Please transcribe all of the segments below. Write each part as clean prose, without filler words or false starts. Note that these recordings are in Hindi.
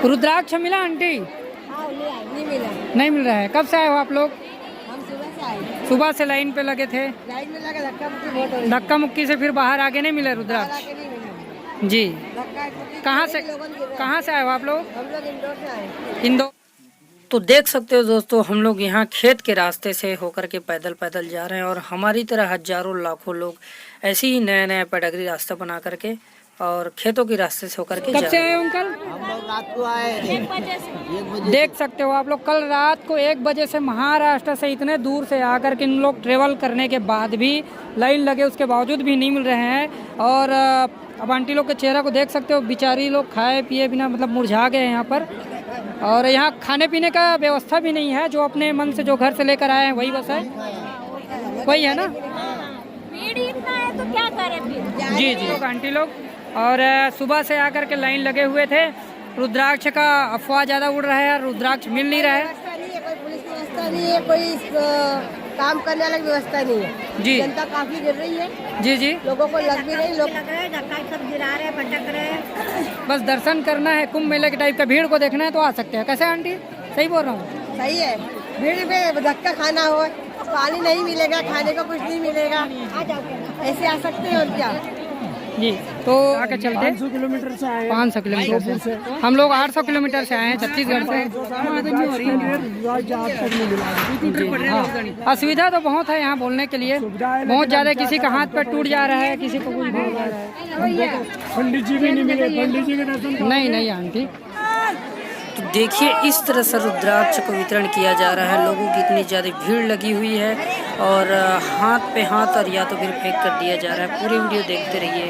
रुद्राक्ष मिला आंटी? नहीं मिला। नहीं मिल रहा है। कब से आए हो आप लोग? हम सुबह से आए। सुबह से लाइन पे लगे थे। लाइन में लगा धक्का मुक्की बहुत हो रही है। धक्का मुक्की से फिर बाहर आगे नहीं मिले रुद्राक्ष? आके नहीं मिला। जी। धक्का मुक्की कहाँ से लोगों ने गिरा। कहाँ से आए हो आप लोग? हम लोग इंदौर से आए। इंदौर। तो देख सकते हो दोस्तों, हम लोग यहाँ खेत के रास्ते से होकर के पैदल पैदल जा रहे हैं और हमारी तरह हजारों लाखों लोग ऐसे ही नया नया पेडगरी रास्ता बना करके और खेतों के रास्ते से होकर के। कब से आए अंकल? हम लोग रात को आए 1 बजे से। देख सकते हो आप लोग, कल रात को 1 बजे से महाराष्ट्र से इतने दूर से आकर के इन लोग ट्रेवल करने के बाद भी लाइन लगे, उसके बावजूद भी नहीं मिल रहे हैं। और अब आंटी लोग के चेहरा को देख सकते हो, बेचारी लोग खाए पिए बिना मतलब मुरझा गए हैं यहाँ पर। और यहाँ खाने पीने का व्यवस्था भी नहीं है, जो अपने मन से जो घर से लेकर आए हैं वही बस है, वही है ना। इतना है तो क्या करें फिर। जी जी लोग आंटी लोग और सुबह से आकर के लाइन लगे हुए थे। रुद्राक्ष का अफवाह ज़्यादा उड़ रहा है, रुद्राक्ष मिल नहीं रहा है। कोई पुलिस व्यवस्था नहीं है, कोई काम करने वाला व्यवस्था नहीं है जी। जनता काफी गिर रही है। जी जी। लोगों को लग भी रही, लोग धक्का सब गिरा रहे, भटक रहे। बस दर्शन करना है, कुंभ मेले के टाइप का भीड़ को देखना है तो आ सकते हैं। कैसे आंटी, सही बोल रहा हूँ? सही है। भीड़ में धक्का खाना हो, पानी नहीं मिलेगा, खाने को कुछ नहीं मिलेगा, ऐसे आ सकते हैं और क्या। जी तो आके चलते हैं। 500 किलोमीटर से आए हैं। 500 किलोमीटर से हम लोग 800 किलोमीटर से आए हैं छत्तीसगढ़ से। हाँ, असुविधा तो बहुत है यहाँ बोलने के लिए, बहुत ज़्यादा। किसी का हाथ पर टूट जा रहा है, किसी को कुछ हो जा रहा है। पंडित जी भी नहीं मिले, पंडित जी के दर्शन नहीं आंटी। तो देखिए इस तरह से रुद्राक्ष को वितरण किया जा रहा है। लोगों की इतनी ज़्यादा भीड़ लगी हुई है और हाथ पे हाथ और या तो फिर फेंक कर दिया जा रहा है। पूरी वीडियो देखते रहिए।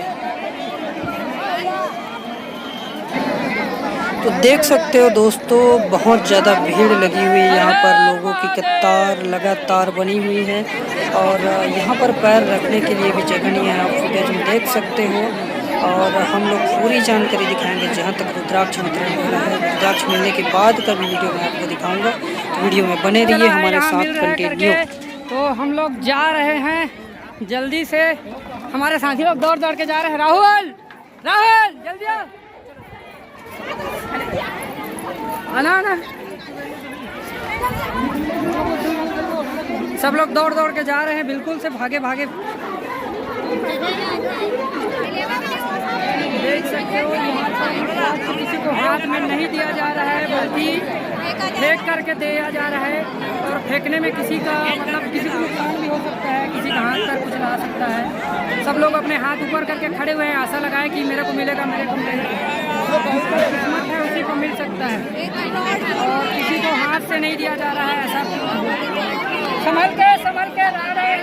तो देख सकते हो दोस्तों, बहुत ज़्यादा भीड़ लगी हुई है यहाँ पर। लोगों की कतार लगातार बनी हुई है और यहाँ पर पैर रखने के लिए भी जगह नहीं है। आप फुटेज में देख सकते हो और हम लोग पूरी जानकारी दिखाएंगे जहाँ तक रुद्राक्ष वितरण हो रहा है। रुद्राक्ष मिलने के बाद का भी वीडियो मैं आपको दिखाऊंगा, तो वीडियो में बने रहिए हमारे साथ कंटिन्यू। तो हम लोग जा रहे हैं जल्दी से, हमारे साथी लोग दौड़ दौड़ के जा रहे हैं। राहुल जल्दी आ, आना। सब लोग दौड़ दौड़ के जा रहे हैं, बिल्कुल से भागे भागे। देख सकते हो यहाँ पर किसी को हाथ में नहीं दिया जा रहा है, बल्कि फेंक करके दिया जा रहा है। और फेंकने में किसी का मतलब किसी को नुकसान भी हो सकता है, किसी का हाथ पर कुछ ला सकता है। सब लोग अपने हाथ ऊपर करके खड़े हुए हैं, आशा लगाए कि मेरे को मिलेगा, मेरे को मिलेगा। तो किस्मत है उसी को मिल सकता है और किसी को हाथ से नहीं दिया जा रहा है। ऐसा संभल के ला रहे हैं।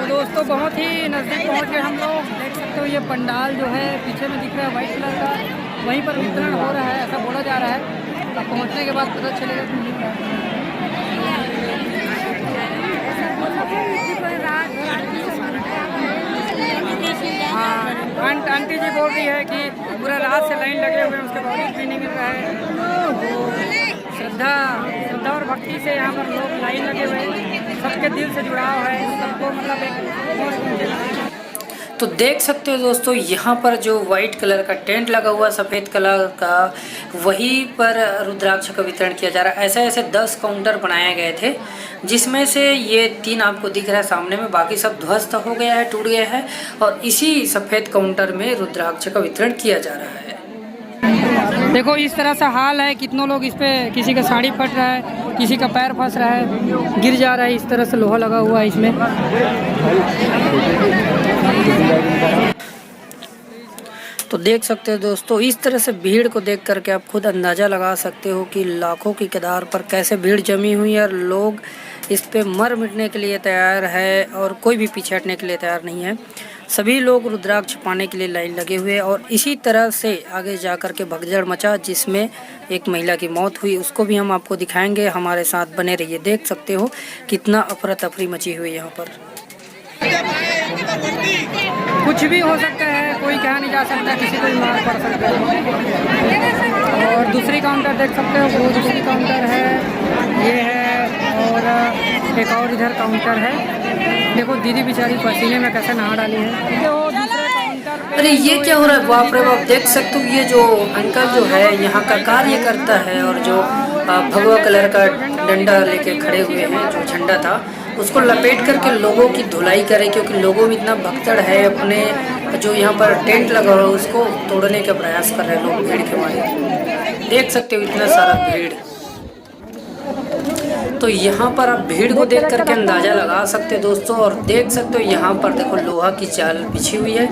दोस्तों बहुत ही नज़दीक पहुंच गए हम लोग। देख सकते हो ये पंडाल जो है पीछे में दिख रहा है वाइट कलर का, वहीं पर वितरण हो रहा है, ऐसा बोला जा रहा है। अब पहुंचने के बाद पता चलेगा कि मिल रहा है। हाँ, आंटी जी बोल रही है कि पूरा रात से लाइन लगे हुए हैं, उसके बावजूद भी नहीं मिल रहा है। श्रद्धा और भक्ति से यहाँ पर लोग लाइन लगे हुए हैं, सबके दिल से जुड़ाव है, सबको मतलब एक। तो देख सकते हो दोस्तों, यहाँ पर जो वाइट कलर का टेंट लगा हुआ, सफ़ेद कलर का, वहीं पर रुद्राक्ष का वितरण किया जा रहा है। ऐसे 10 काउंटर बनाए गए थे, जिसमें से ये 3 आपको दिख रहा है सामने में, बाकी सब ध्वस्त हो गया है, टूट गया है। और इसी सफ़ेद काउंटर में रुद्राक्ष का वितरण किया जा रहा है। देखो इस तरह से हाल है, कितनों लोग इस पे, किसी का साड़ी फट रहा है, किसी का पैर फंस रहा है, गिर जा रहा है। इस तरह से लोहा लगा हुआ है इसमें। तो देख सकते हो दोस्तों, इस तरह से भीड़ को देख करके आप खुद अंदाज़ा लगा सकते हो कि लाखों की कतार पर कैसे भीड़ जमी हुई है और लोग इस पे मर मिटने के लिए तैयार है और कोई भी पीछे हटने के लिए तैयार नहीं है। सभी लोग रुद्राक्ष पाने के लिए लाइन लगे हुए और इसी तरह से आगे जा कर के भगदड़ मचा, जिसमें एक महिला की मौत हुई, उसको भी हम आपको दिखाएंगे। हमारे साथ बने रहिए। देख सकते हो कितना अफरा तफरी मची हुई है यहाँ पर। कुछ भी हो सकता है, कोई कहा नहीं जा सकता, किसी को भी मार पड़ सकता है। और काउंटर देख सकते हो, भोजपुरी काउंटर है, ये है, और एक और इधर काउंटर है। देखो दीदी बेचारी पसीने में कैसे नहा डाली है। जो दूसरे काउंटर पे अरे ये क्या हो रहा है, बाप रे बाप। देख सकते हो ये जो अंकल जो है यहाँ का कार्य करता है, और जो भगवा कलर का डंडा लेके खड़े हुए हैं, जो झंडा था उसको लपेट करके लोगों की धुलाई करे, क्योंकि लोगों में इतना भगदड़ है। अपने जो यहाँ पर टेंट लगा हुआ है उसको तोड़ने का प्रयास कर रहे हैं लोग भीड़ के मारे। देख सकते हो इतना सारा भीड़। तो यहाँ पर आप भीड़ को देख करके अंदाज़ा लगा सकते हो दोस्तों। और देख सकते हो यहाँ पर देखो लोहा की चाल बिछी हुई है।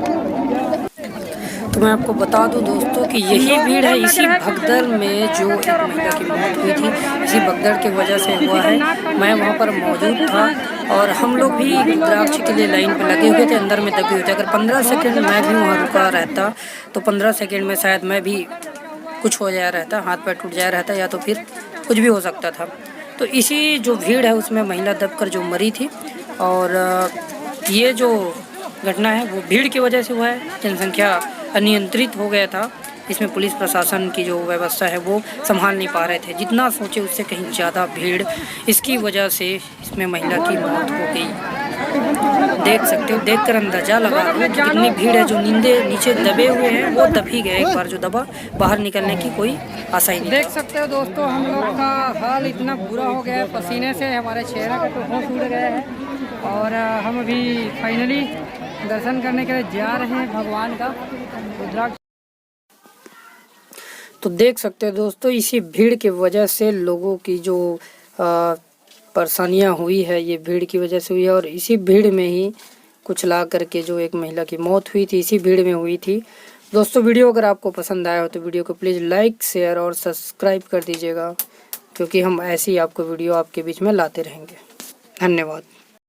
तो मैं आपको बता दूं दोस्तों कि यही भीड़ है, इसी भगदड़ में जो एक महिला की मौत हुई थी, इसी भगदड़ की वजह से हुआ है। मैं वहाँ पर मौजूद था और हम लोग भी रुद्राक्ष के लिए लाइन पर लगे हुए थे, अंदर में दबे हुए थे। अगर 15 सेकंड मैं भी वहाँ रुका रहता तो 15 सेकंड में शायद मैं भी कुछ हो जाया रहता, हाथ पैर टूट जाया रहता, या तो फिर कुछ भी हो सकता था। तो इसी जो भीड़ है उसमें महिला दबकर जो मरी थी। और ये जो घटना है वो भीड़ की वजह से हुआ है। जनसंख्या अनियंत्रित हो गया था, इसमें पुलिस प्रशासन की जो व्यवस्था है वो संभाल नहीं पा रहे थे। जितना सोचे उससे कहीं ज़्यादा भीड़, इसकी वजह से इसमें महिला की मौत हो गई। देख सकते हो, देखकर अंदाजा लगा लो कि कितनी भीड़ है। जो नीचे दबे हुए हैं वो दब ही गए, एक बार जो दबा बाहर निकलने की कोई आशा ही नहीं। देख सकते हो दोस्तों हम लोग का हाल इतना बुरा हो गया है, पसीने से हमारे चेहरे का तो होश उड़ गया है। और हम अभी फाइनली दर्शन करने के लिए जा रहे हैं भगवान का रुद्राक्ष। तो देख सकते हो दोस्तों इसी भीड़ की वजह से लोगों की जो परेशानियां हुई है, ये भीड़ की वजह से हुई है। और इसी भीड़ में ही कुछ ला करके जो एक महिला की मौत हुई थी, इसी भीड़ में हुई थी। दोस्तों वीडियो अगर आपको पसंद आया हो तो वीडियो को प्लीज़ लाइक, शेयर और सब्सक्राइब कर दीजिएगा, क्योंकि हम ऐसी आपको वीडियो आपके बीच में लाते रहेंगे। धन्यवाद।